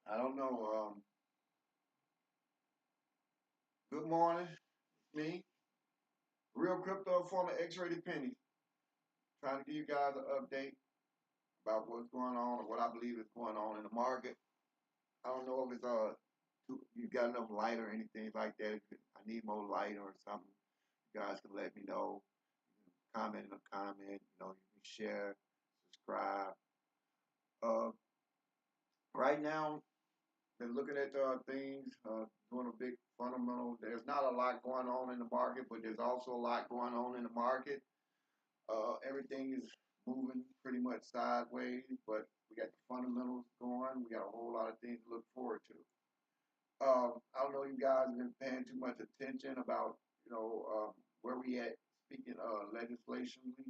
I don't know. Good morning, me, real crypto former X-rated penny, trying to give you guys an update about what's going on or what I believe is going on in the market. I don't know if it's you got enough light or anything like that. If I need more light or something, you guys can let me know. You can comment in a comment. You can share, subscribe. Uh, right now, been looking at things, doing a big fundamental. There's not a lot going on in the market, but there's also a lot going on in the market. Everything is moving pretty much sideways, but we got the fundamentals going. We got a whole lot of things to look forward to. I don't know if you guys have been paying too much attention about, where we at speaking legislationally.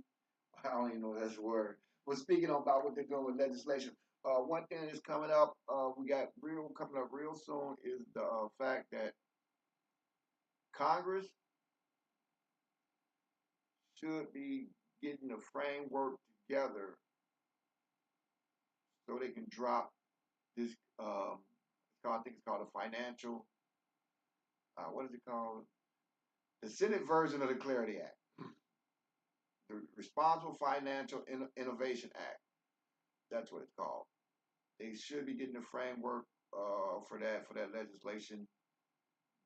I don't even know if that's a word. But speaking about what they're doing with legislation, one thing that's coming up, we got real coming up real soon is the fact that Congress should be getting a framework together so they can drop this. I think it's called a financial. What is it called? The Senate version of the Clarity Act, the Responsible Financial Innovation Act. That's what it's called. They should be getting a framework for that legislation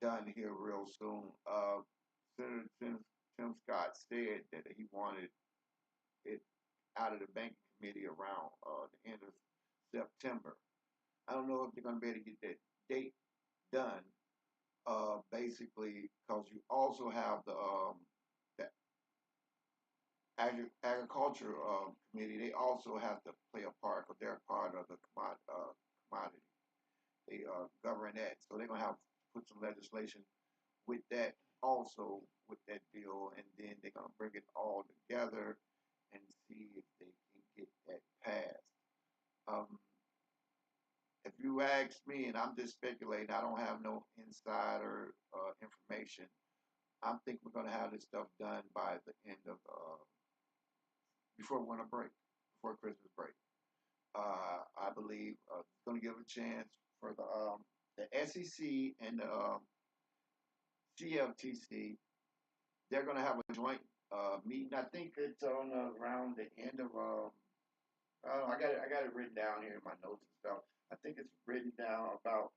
done here real soon. Senator Tim Scott said that he wanted it out of the banking committee around the end of September. I don't know if they're going to be able to get that date done. Basically, because you also have the agriculture committee. They also have to play a part because they're part of the commodity. They govern that, so they're gonna have to put some legislation with that also with that bill, and then they're gonna bring it all together and see if they can get that passed. Um, if you ask me, and I'm just speculating, I don't have no insider information. I think we're gonna have this stuff done by the end of before winter break, before Christmas break. I believe it's going to give a chance for the SEC and the CFTC. They're going to have a joint meeting. I think it's on around the end of. I got it written down here in my notes and stuff. I think it's written down about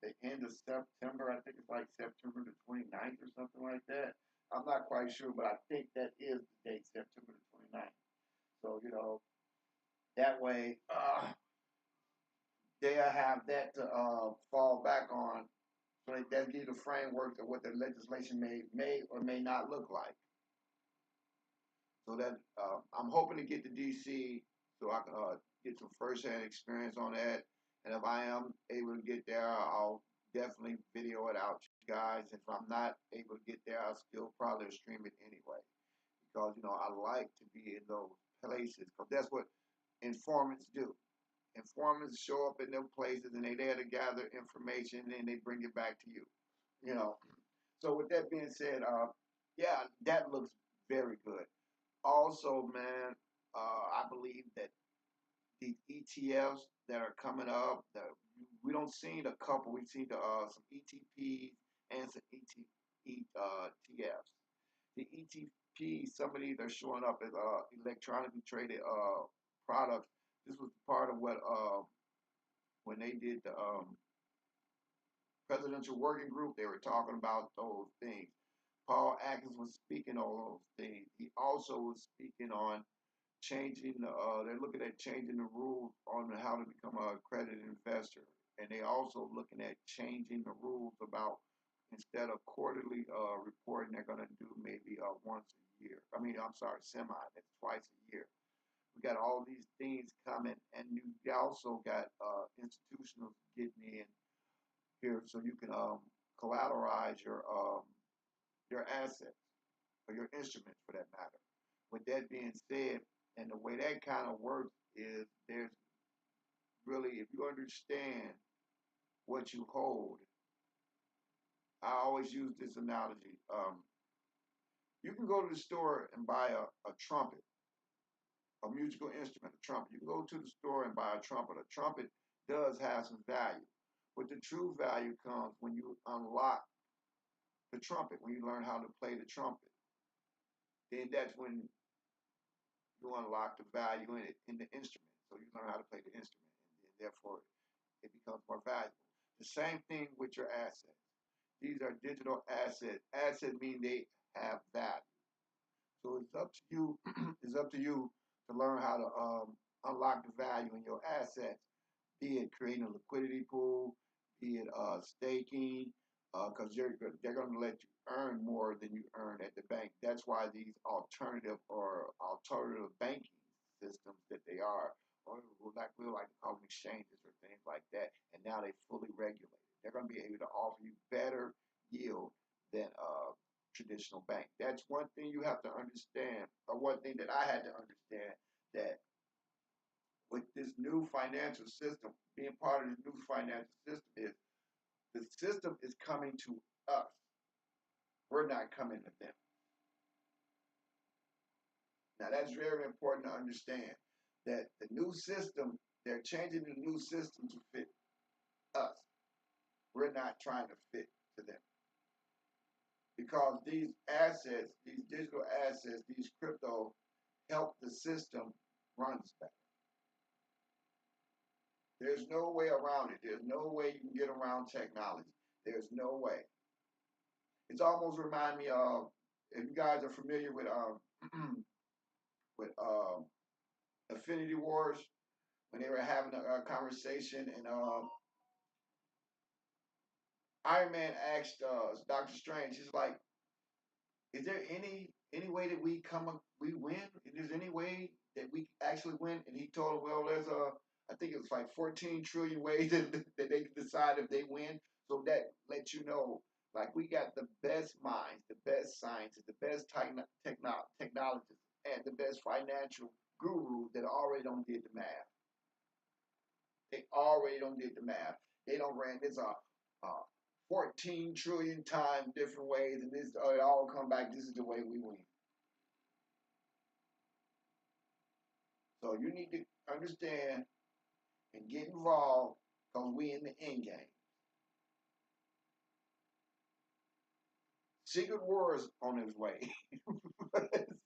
the end of September. I think it's like September the 29th or something like that. I'm not quite sure, but I think that is the date, September the 29th. So, that way, they'll have that to fall back on. So that gives the framework of what the legislation may or may not look like. So that I'm hoping to get to DC so I can get some firsthand experience on that. And if I am able to get there, I'll definitely video it out to you guys. If I'm not able to get there, I'll still probably stream it anyway. Because I like to be in those places because that's what informants do. Informants show up in them places and they there to gather information and they bring it back to you. You know. So with that being said, yeah, that looks very good. Also, man, I believe that the ETFs that are coming up, we don't see a couple. We've seen some ETPs and some ETFs. The ETP, some of these are showing up as electronically traded products. This was part of what when they did the presidential working group, they were talking about those things. Paul Atkins was speaking on those things. He also was speaking on changing. They're looking at changing the rules on how to become a accredited investor, and they also looking at changing the rules about instead of quarterly reporting, they're going to do maybe once a year. I mean, I'm sorry, semi. That's twice a year. We got all these things coming, and you also got institutionals getting in here, so you can collateralize your assets or your instruments for that matter. With that being said, and the way that kind of works is there's really, if you understand what you hold, I always use this analogy. You can go to the store and buy a trumpet, a musical instrument, a trumpet. You can go to the store and buy a trumpet. A trumpet does have some value. But the true value comes when you unlock the trumpet, when you learn how to play the trumpet. Then that's when you unlock the value in it, in the instrument. So you learn how to play the instrument, and therefore it becomes more valuable. The same thing with your assets. These are digital assets. Assets mean they have value. So it's up to you. It's up to you to learn how to unlock the value in your assets, be it creating a liquidity pool, be it staking, because they're going to let you earn more than you earn at the bank. That's why these alternative banking systems that they are, or we like to call them exchanges or things like that, and now they're fully regulated. They're going to be able to offer you better yield than traditional bank. That's one thing you have to understand, or one thing that I had to understand, that with this new financial system, being part of this new financial system is the system is coming to us. We're not coming to them. Now that's very important to understand that the new system, they're changing the new system to fit us. We're not trying to fit to them. Because these assets, these digital assets, these crypto help the system runs better. There's no way around it. There's no way you can get around technology. There's no way. It's almost remind me of, if you guys are familiar with with Affinity Wars, when they were having a conversation, and Iron Man asked Doctor Strange, he's like, "Is there any way that we win? Is there any way that we actually win?" And he told him, "Well, there's I think it was like 14 trillion ways that they can decide if they win." So that lets you know, like, we got the best minds, the best scientists, the best technologists, and the best financial gurus that already don't did the math. They already don't did the math. They don't ran this 14 trillion times different ways, and this it all come back. This is the way we win. So you need to understand and get involved, because we in the end game. Secret Wars on his way.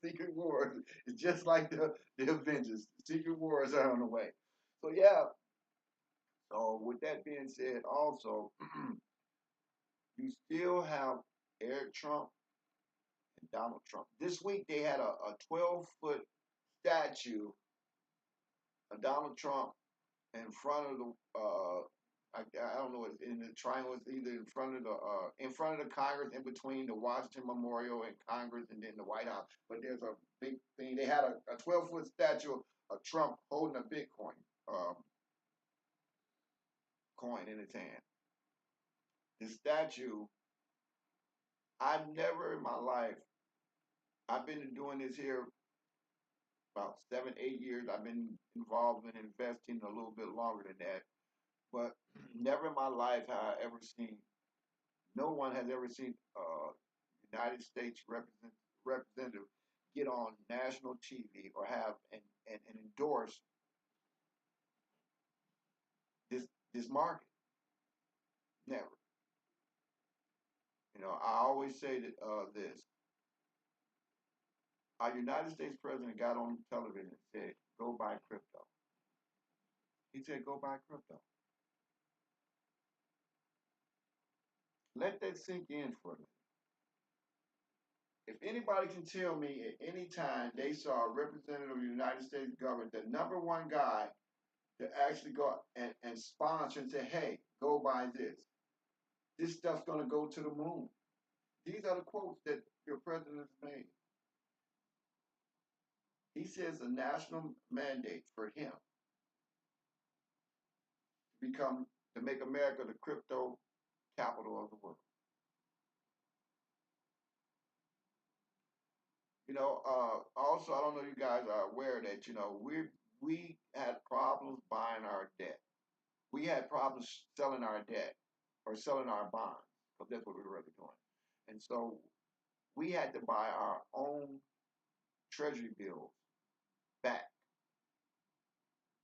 Secret Wars is just like the Avengers. Secret Wars are on the way. So yeah. So with that being said, also you still have Eric Trump and Donald Trump. This week they had a 12-foot statue of Donald Trump in front of the I don't know, in the triangle. It's either in front of the Congress, in between the Washington Memorial and Congress, and then the White House. But there's a big thing. They had a 12-foot statue of Trump holding a Bitcoin coin in his hand. The statue, I've never in my life, I've been doing this here about 7, 8 years. I've been involved in investing a little bit longer than that. But never in my life have I ever seen, no one has ever seen United States representative get on national TV or have and endorse this market. Never. You know, I always say that this. Our United States president got on television and said, "Go buy crypto." He said, "Go buy crypto." Let that sink in for a minute. If anybody can tell me at any time they saw a representative of the United States government, the number one guy to actually go and sponsor and say, "Hey, go buy this. This stuff's going to go to the moon." These are the quotes that your president has made. He says a national mandate for him to make America the crypto capital of the world. You know, also, I don't know if you guys are aware that, you know, we had problems buying our debt. We had problems selling our debt or selling our bonds, because that's what we were really doing. And so we had to buy our own treasury bills back.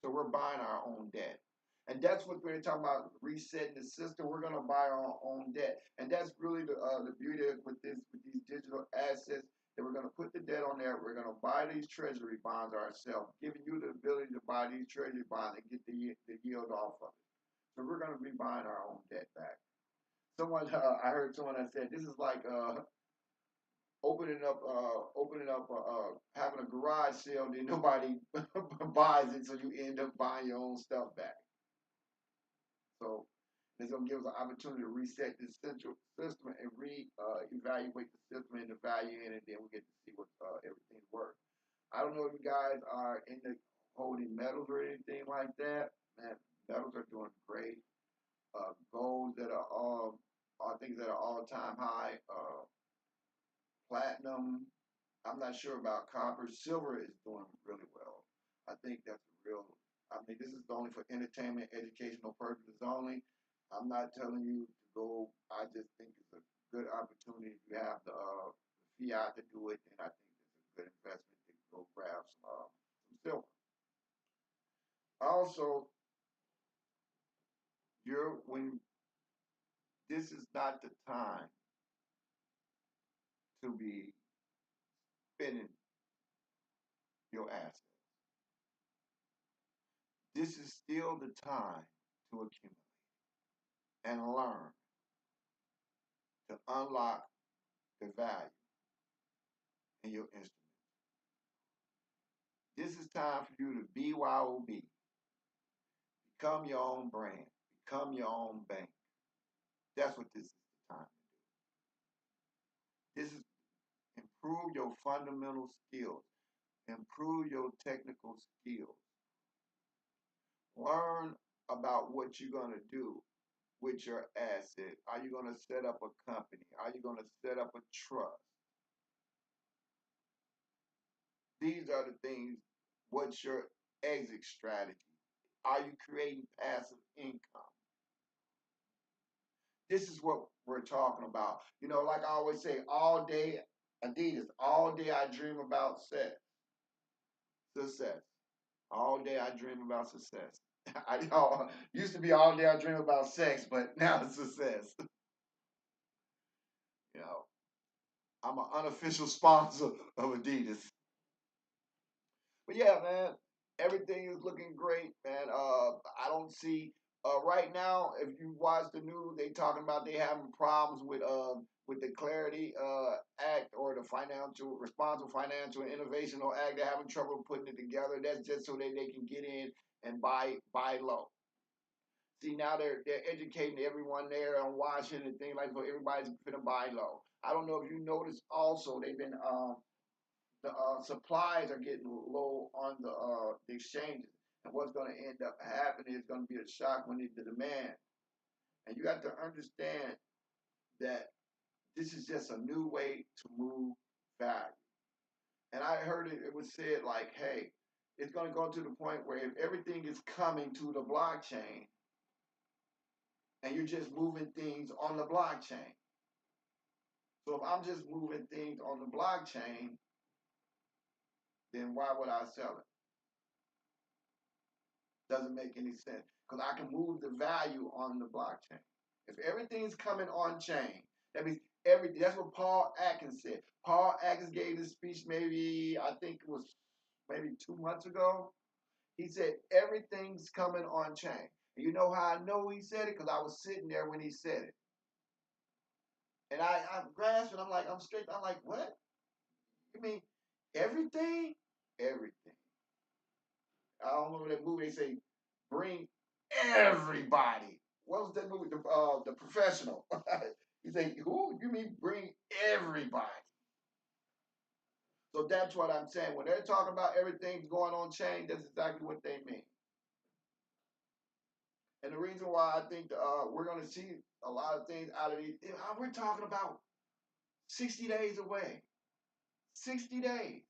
So we're buying our own debt. And that's what we're talking about, resetting the system. We're going to buy our own debt. And that's really the beauty with these digital assets, that we're going to put the debt on there. We're going to buy these treasury bonds ourselves, giving you the ability to buy these treasury bonds and get the yield off of it. So we're going to be buying our own debt back. I heard someone that said this is like having a garage sale, then nobody buys it, so you end up buying your own stuff back. So it's gonna give us an opportunity to reset this central system and evaluate the system and the value in it. Then we get to see what everything's worth. I don't know if you guys are into holding metals or anything like that. Man, metals are doing great. Gold that are things that are all time high. Platinum. I'm not sure about copper. Silver is doing really well. I think that's a real. I mean, this is only for entertainment, educational purposes only. I'm not telling you to go. I just think it's a good opportunity if you have the fiat to do it, and I think it's a good investment to go grab some silver. Also, you're when this is not the time to be spending your assets. This is still the time to accumulate and learn to unlock the value in your instrument. This is time for you to BYOB, become your own brand, become your own bank. That's what this is the time to do. This is improve your fundamental skills, improve your technical skills, learn about what you're going to do with your asset. Are you going to set up a company? Are you going to set up a trust? These are the things. What's your exit strategy? Are you creating passive income? This is what we're talking about. You know, like I always say, all day, Adidas, all day I dream about success. All day I dream about success. I know, used to be all day I dream about sex, but now it's success. You know, I'm an unofficial sponsor of Adidas. But yeah, man, everything is looking great, man. I don't see right now. If you watch the news, they talking about they having problems with the Clarity Act or the Financial Responsible Financial Innovational Act. They're having trouble putting it together. That's just so that they can get in and buy low. See, now they're educating everyone there on Washington and things like, so everybody's gonna buy low. I don't know if you noticed also they've been the supplies are getting low on the exchanges. And what's going to end up happening is going to be a shock when the demand. And you got to understand that this is just a new way to move value. And I heard it was said like, hey, it's going to go to the point where if everything is coming to the blockchain and you're just moving things on the blockchain. So if I'm just moving things on the blockchain, then why would I sell it? Doesn't make any sense because I can move the value on the blockchain. If everything's coming on chain, that means everything. That's what Paul Atkins said. Paul Atkins gave this speech maybe, I think it was maybe 2 months ago. He said everything's coming on chain. And you know how I know he said it? Because I was sitting there when he said it. And I'm grasping, I'm like, I'm straight, I'm like, what? You mean everything? Everything. I don't remember that movie. They say, bring everybody. What was that movie? The Professional. You say, who? You mean bring everybody? So that's what I'm saying. When they're talking about everything's going on chain, that's exactly what they mean. And the reason why I think we're going to see a lot of things out of these, we're talking about 60 days away. 60 days.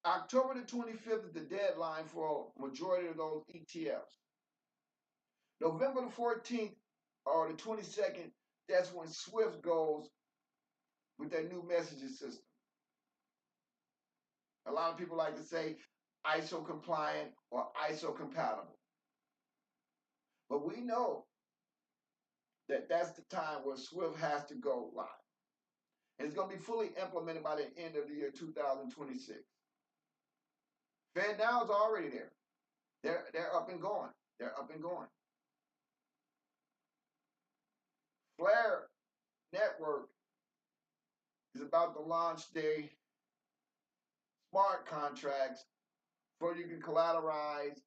October the 25th is the deadline for a majority of those ETFs. November the 14th or the 22nd, that's when Swift goes with their new messaging system. A lot of people like to say, ISO compliant or ISO compatible. But we know that that's the time where Swift has to go live. And it's going to be fully implemented by the end of the year 2026. FedNow is already there. They're up and going. They're up and going. Flare Network is about to launch their smart contracts where you can collateralize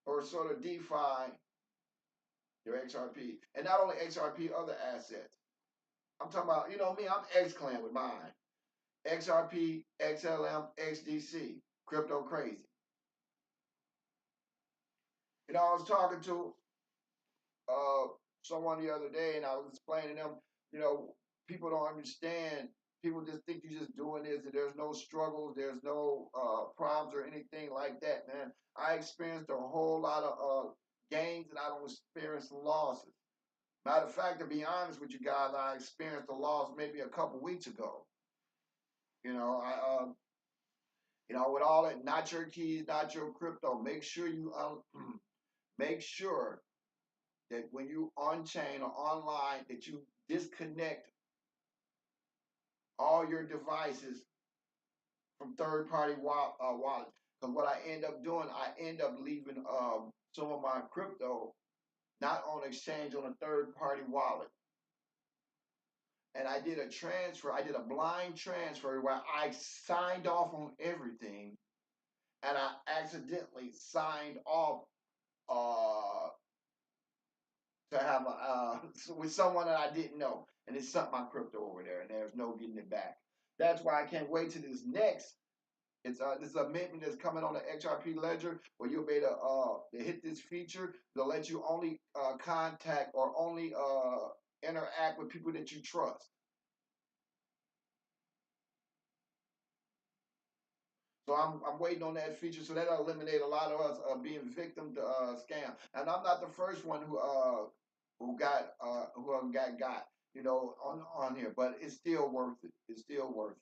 or sort of DeFi your XRP. And not only XRP, other assets. I'm talking about, you know me, I'm X-Clan with mine. XRP, XLM, XDC, crypto crazy. You know, I was talking to uh, someone the other day and I was explaining to them, you know, people don't understand. People just think you're just doing this and there's no struggles, there's no problems or anything like that, man. I experienced a whole lot of gains and I don't experience losses. Matter of fact, to be honest with you guys, I experienced a loss maybe a couple weeks ago. You know, with all that, not your keys, not your crypto. Make sure you make sure that when you on chain or online, that you disconnect all your devices from third party wallets. Because what I end up doing, I end up leaving some of my crypto not on exchange on a third party wallet. And I did a transfer. I did a blind transfer where I signed off on everything, and I accidentally signed off uh, to have with someone that I didn't know, and it sunk my crypto over there, and there's no getting it back. That's why I can't wait to this next. It's this amendment that's coming on the XRP ledger where you'll be able to hit this feature. They'll let you only contact or only interact with people that you trust. So I'm waiting on that feature, so that'll eliminate a lot of us being victim to scam. And I'm not the first one who got on here, but it's still worth it. It's still worth it.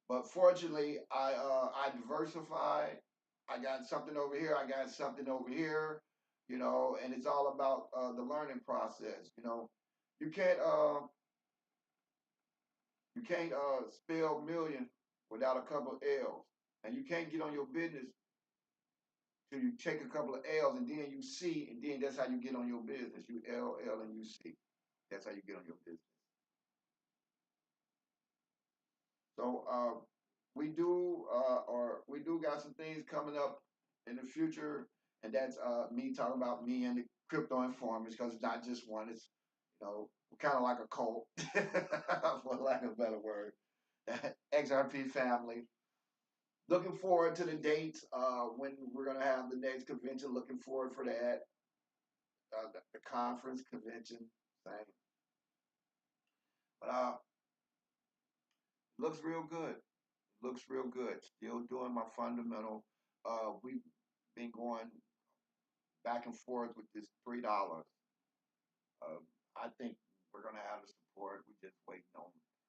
But fortunately, I diversified. I got something over here. I got something over here. And it's all about the learning process. You can't uh, you can't spell million without a couple of L's, and you can't get on your business till you take a couple of L's, and then you see, and then that's how you get on your business. You L and you C. That's how you get on your business. So we do got some things coming up in the future, and that's me talking about me and the crypto informers because it's not just one. It's kind of like a cult, for lack of a better word. XRP family. Looking forward to the dates when we're gonna have the next convention. Looking forward for that. The conference convention thing. But looks real good. Looks real good. Still doing my fundamental. We've been going back and forth with this $3. I think we're gonna have the support. We're just waiting on some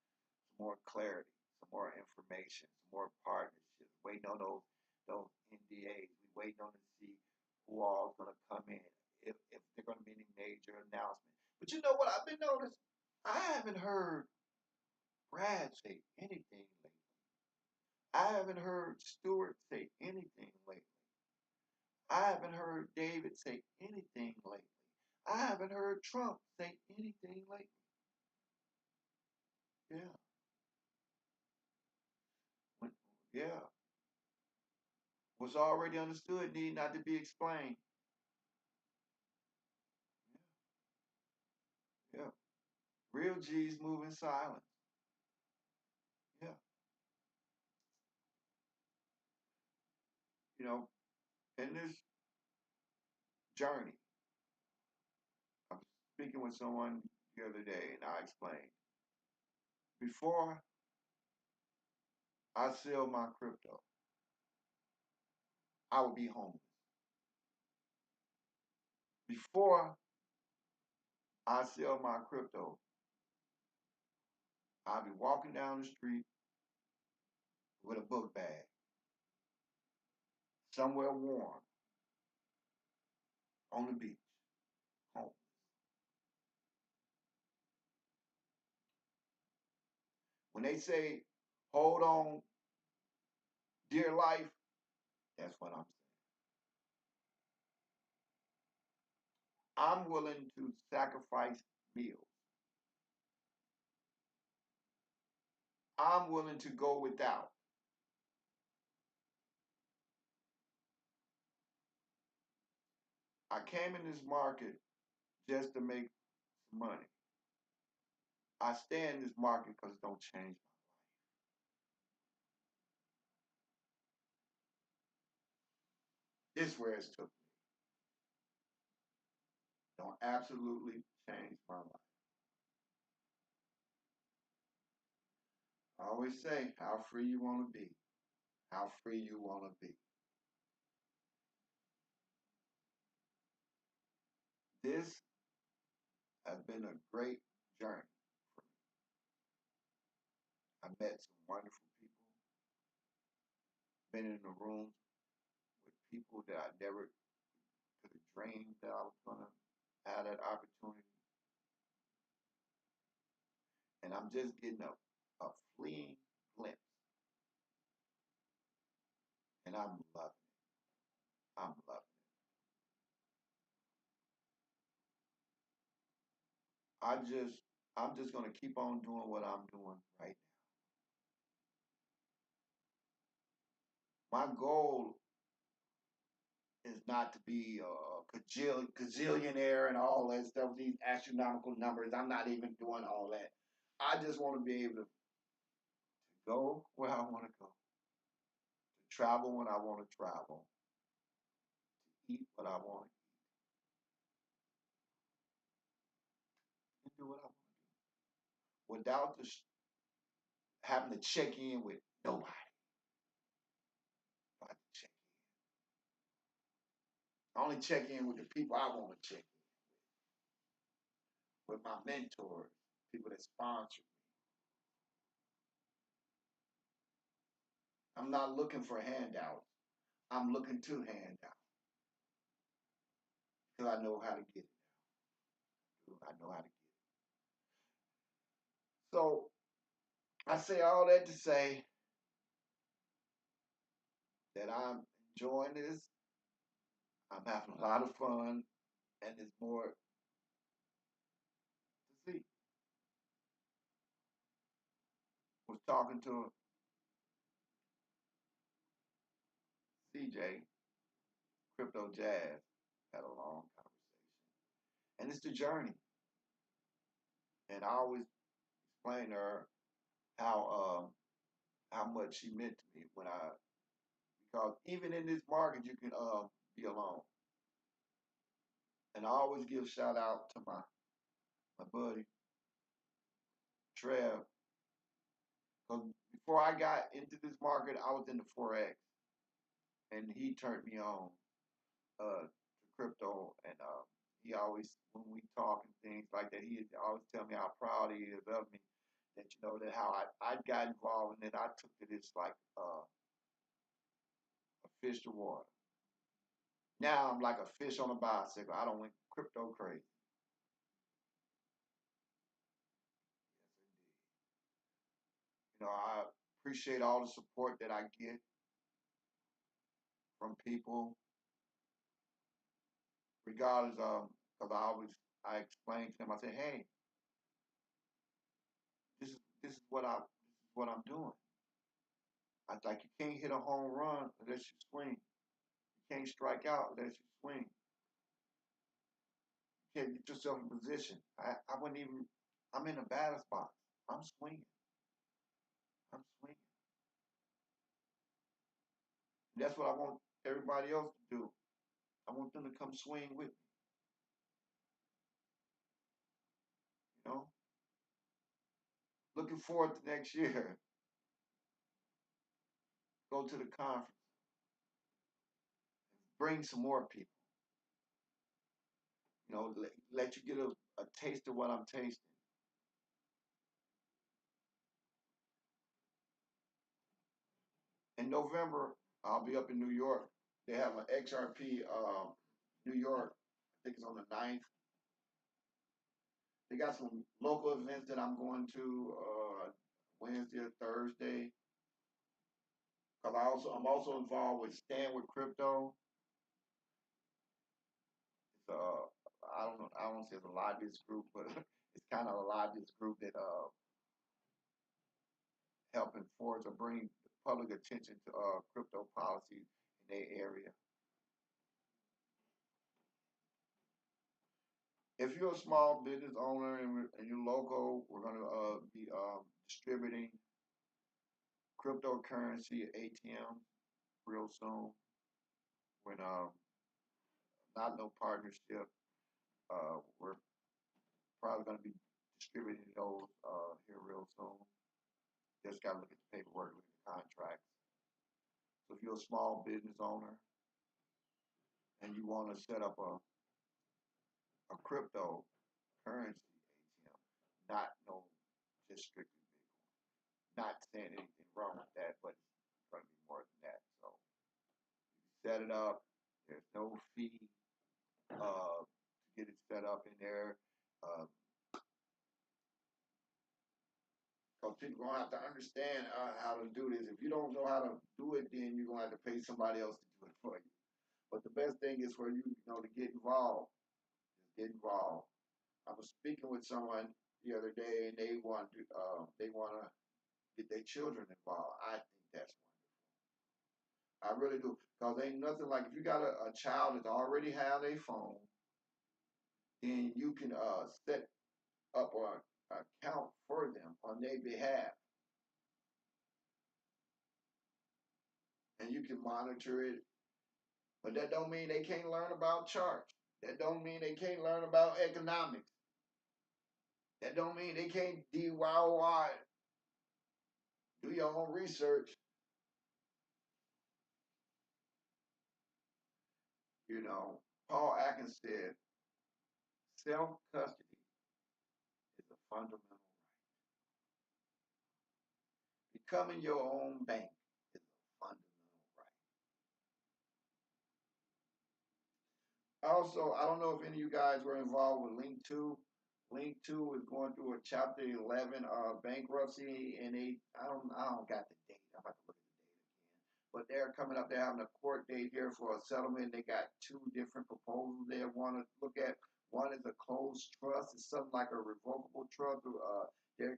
more clarity, some more information, some more partnerships. Waiting on those NDAs. We waiting on to see who all's gonna come in. If they're gonna be any major announcement. But you know what I've been noticing? I haven't heard Brad say anything lately. I haven't heard Stewart say anything lately. I haven't heard David say anything lately. I haven't heard Trump say anything lately. Yeah. When, yeah. What's already understood need not to be explained. Yeah. Yeah. Real G's move in silence. Yeah. In this journey, I'm speaking with someone the other day and I explained. Before I sell my crypto, I would be homeless. Before I sell my crypto, I'll be walking down the street with a book bag, somewhere warm, on the beach, home. When they say, hold on, dear life, that's what I'm saying. I'm willing to sacrifice meals. I'm willing to go without. I came in this market just to make some money. I stay in this market because it don't change. This is where it's took me. Don't absolutely change my life. I always say how free you want to be. How free you want to be. This has been a great journey for me. I met some wonderful people, been in the rooms with people that I never could have dreamed that I was going to have that opportunity. And I'm just getting a fleeing glimpse. And I'm loving it. I'm loving it. I'm just gonna keep on doing what I'm doing right now. My goal is not to be a gazillionaire and all that stuff, these astronomical numbers. I'm not even doing all that. I just want to be able to go where I want to go, to travel when I want to travel, to eat what I want to eat, and do what I want to do without having to check in with nobody. I check in. I only check in with the people I want to check in with my mentors, people that sponsor me. I'm not looking for handouts. I'm looking to hand out because I know how to get it now. I know how to get it. So I say all that to say that I'm enjoying this. I'm having a lot of fun, and there's more to see. Was talking to CJ, Crypto Jazz, had a long conversation, and it's the journey. And I always explain to her how much she meant to me when I because even in this market you can be alone. And I always give shout out to my buddy Trev because before I got into this market, I was in the forex, and he turned me on to crypto. And he always, when we talk and things like that, he always tell me how proud he is of me. That that how I got involved in it. I took to this like a fish to water. Now I'm like a fish on a bicycle. I don't went crypto crazy. Yes, indeed. I appreciate all the support that I get from people, regardless of because I explain to them. I say, hey, this is what I'm doing. I like you can't hit a home run unless you swing. You can't strike out unless you swing. You can't get yourself in position. I wouldn't even. I'm in a batter's box. I'm swinging. I'm swinging. And that's what I want everybody else to do. I want them to come swing with me. You know, looking forward to next year. Go to the conference. Bring some more people. Let you get a taste of what I'm tasting. In November, I'll be up in New York. They have an XRP New York. I think it's on the 9th. They got some local events that I'm going to Wednesday or Thursday. Cause I'm also involved with Stand with Crypto. It's I don't say it's a lobbyist group, but it's kind of a lobbyist group that help enforce or bring public attention to crypto policies in their area. If you're a small business owner and you're local, we're going to be distributing cryptocurrency at ATM real soon. When not no partnership, we're probably going to be distributing those here real soon. Just got to look at the paperwork, look at the contracts. So if you're a small business owner and you want to set up a crypto currency ATM, not no just strictly Bitcoin. Not saying anything wrong with that, but it's going to be more than that. So you set it up. There's no fee to get it set up in there. Because people are going to have to understand how to do this. If you don't know how to do it, then you're going to have to pay somebody else to do it for you. But the best thing is for you, to get involved. Just get involved. I was speaking with someone the other day, and they want to get their children involved. I think that's wonderful. I really do, because ain't nothing like if you got a child that already have a phone, then you can set up an account for them on their behalf, and you can monitor it. But that don't mean they can't learn about charts. That don't mean they can't learn about economics. That don't mean they can't DIY. Do your own research. Paul Atkins said, self-custody is a fundamental right. Becoming your own bank is a fundamental right. Also, I don't know if any of you guys were involved with Link 2. Link 2 is going through a Chapter 11 bankruptcy, and I don't got the date. I'm about to look at the date again. But they're coming up. They're having a court date here for a settlement. They got two different proposals they want to look at. One is a closed trust. It's something like a revocable trust. You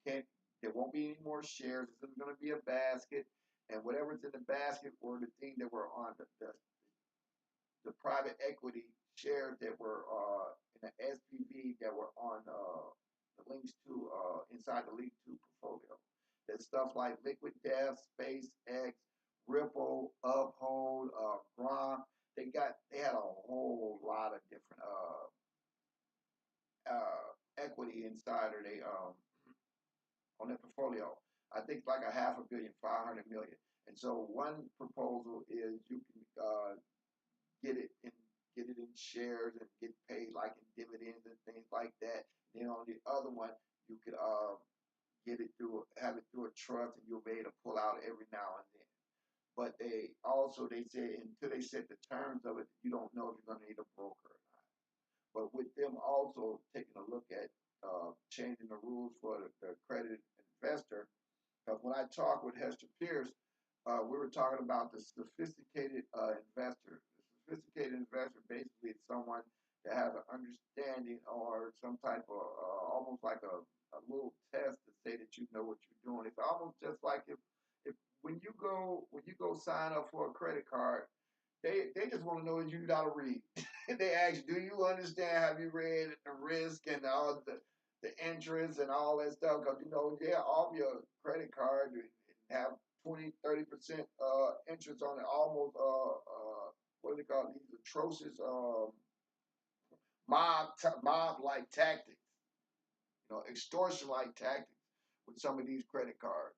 can't. There won't be any more shares. It's going to be a basket, and whatever's in the basket were the thing that were on the private equity shares that were in the SPV that were on the links to inside the Link 2 portfolio. There's stuff like Liquid Death, SpaceX, Ripple, Uphold, Gronk. They had a whole lot of different equity inside or they on their portfolio. I think like a half a billion, 500 million. And so one proposal is you can get it in shares and get paid like in dividends and things like that. Then on the other one, you could have it through a trust, and you'll be able to pull out every now and then. But they said until they set the terms of it, you don't know if you're going to need a broker or not. But with them also taking a look at changing the rules for the accredited investor, because when I talked with Hester Pierce, we were talking about the sophisticated investor. The sophisticated investor basically is someone that has an understanding or some type of almost like a little test to say that you know what you're doing. It's almost just like if when you go sign up for a credit card, they just want to know if you know how to read. They ask, do you understand? Have you read the risk and all the interest and all that stuff? Because yeah, all of your credit card have 20-30% interest on it, almost what do they call these atrocious mob like tactics, extortion like tactics with some of these credit cards.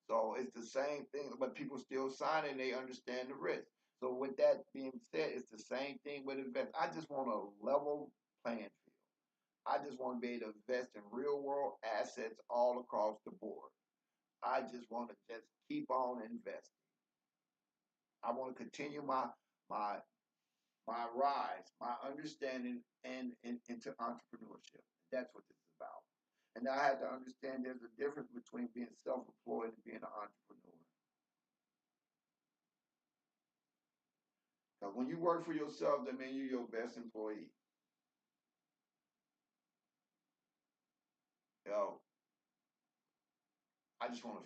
So it's the same thing, but people still sign it and they understand the risk. So with that being said, it's the same thing with investment. I just want a level playing field. I just want to be able to invest in real world assets all across the board. I just want to just keep on investing. I want to continue my my rise, my understanding, and into entrepreneurship. That's what this is about. And I had to understand there's a difference between being self-employed and being an entrepreneur. Because when you work for yourself, that means you're your best employee. You know, I just want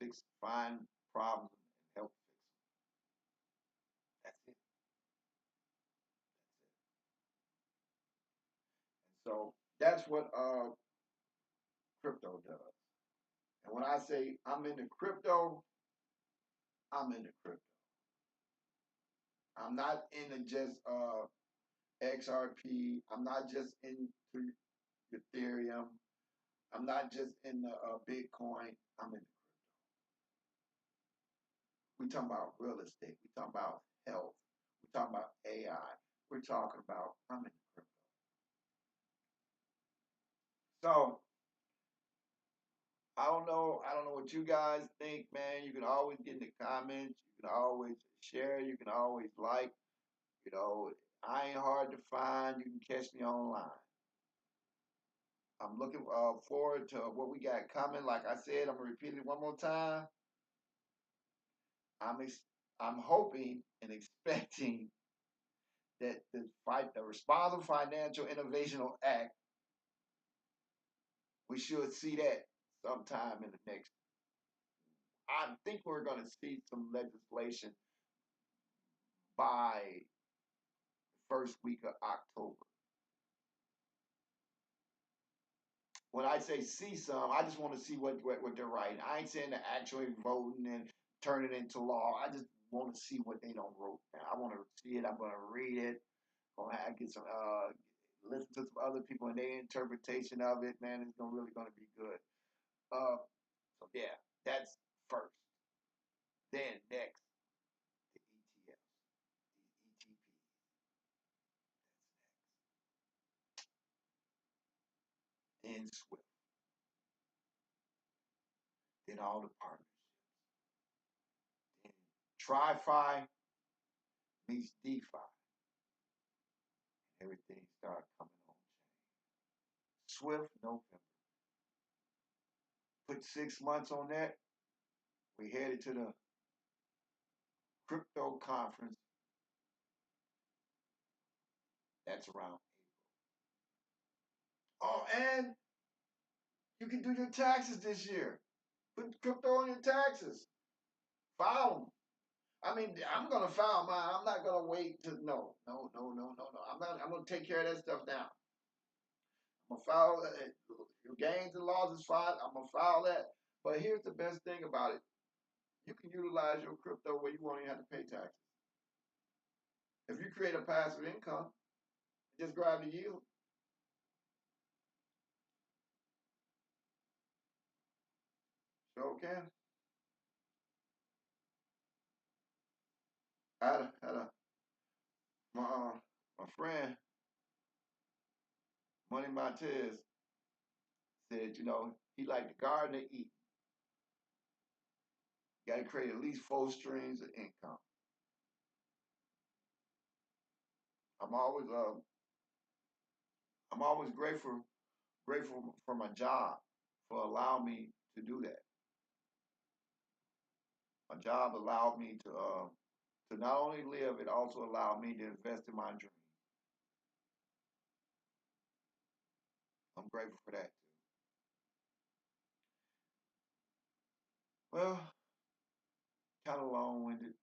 to find problems and help fix them. That's it. And so that's what crypto does. And when I say I'm into crypto, I'm into crypto. I'm not into just XRP. I'm not just into Ethereum. I'm not just in the Bitcoin. I'm in. We talking about real estate. We talking about health. We talking about AI. We're talking about I'm in crypto. So I don't know. I don't know what you guys think, man. You can always get in the comments. You can always share. You can always like. You know, I ain't hard to find. You can catch me online. I'm looking forward to what we got coming. Like I said, I'm gonna repeat it one more time. I'm ex- I'm hoping and expecting that the Responsible Financial Innovational Act, we should see that sometime in the next. I think we're going to see some legislation by the first week of October. When I say see some, I just want to see what they're writing. I ain't saying they're actually voting and turn it into law. I just want to see what they don't wrote down. I want to see it. I'm going to read it. I'm going to get some listen to some other people and their interpretation of it. Man, it's really going to be good. Uh, so yeah, that's first. Then next, the ETFs, the ETPs. Then Swift. Then all the partnerships. Then TriFi meets DeFi. Everything started coming on chain. Swift, November. Put 6 months on that. We headed to the crypto conference. That's around April. Oh, and you can do your taxes this year. Put crypto on your taxes. File them. I mean, I'm gonna file mine. I'm not gonna wait to no. I'm gonna take care of that stuff now. I'm gonna file your gains and losses fine. I'm gonna file that. But here's the best thing about it: you can utilize your crypto where you won't even have to pay taxes. If you create a passive income, just grab the yield. So can. I had a my friend Money Montez said, he liked to garden and eat. You got to create at least 4 streams of income. I'm always uh I'm always grateful for my job for allowing me to do that. My job allowed me to not only live, it also allowed me to invest in my dream. I'm grateful for that too. Well, kind of long-winded.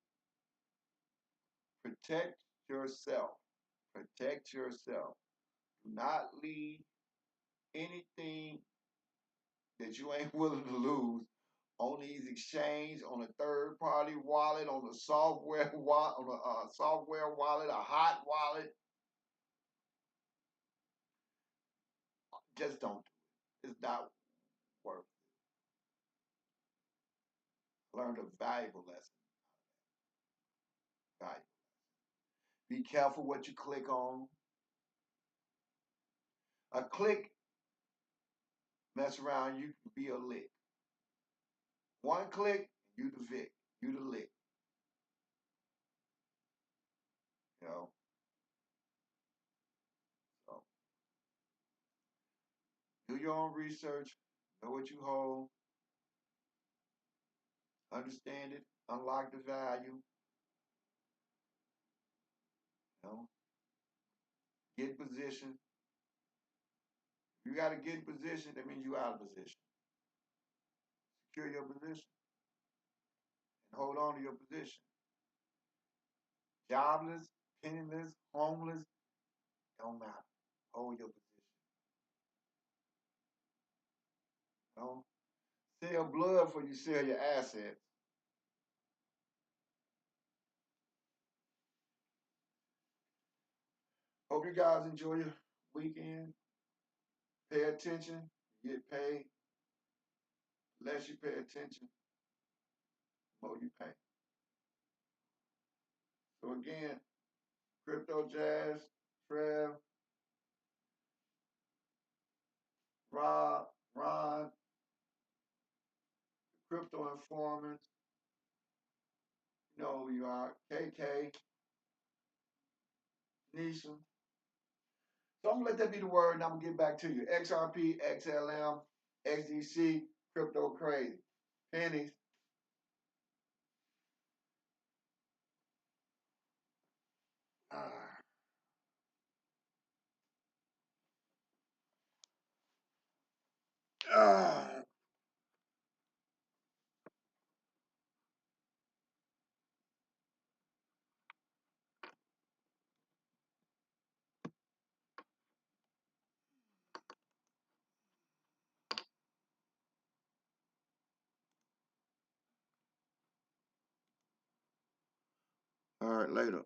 Protect yourself. Protect yourself. Do not leave anything that you ain't willing to lose on these exchange, on a third party wallet, on a software wallet, on a software wallet, a hot wallet. Just don't do it. It's not worth it. Learned a valuable lesson. Valuable. Be careful what you click on. A click, mess around, you can be a lick. One click, you the Vic, you the lick. You know, so do your own research, know what you hold, understand it, unlock the value. You know, get in position. You got to get in position. That means you out of position. Secure your position and hold on to your position. Jobless, penniless, homeless, don't matter. Hold your position. You know, sell blood before you sell your assets. Hope you guys enjoy your weekend. Pay attention. Get paid. Less you pay attention, more you pay. So again, Crypto Jazz, Trev, Rob, Ron, Crypto Informants, you know who you are, KK, Nisha. So I'm gonna let that be the word and I'm gonna get back to you. XRP, XLM, XDC, Crypto Crazy. Pennies. Ah, ah. All right, later.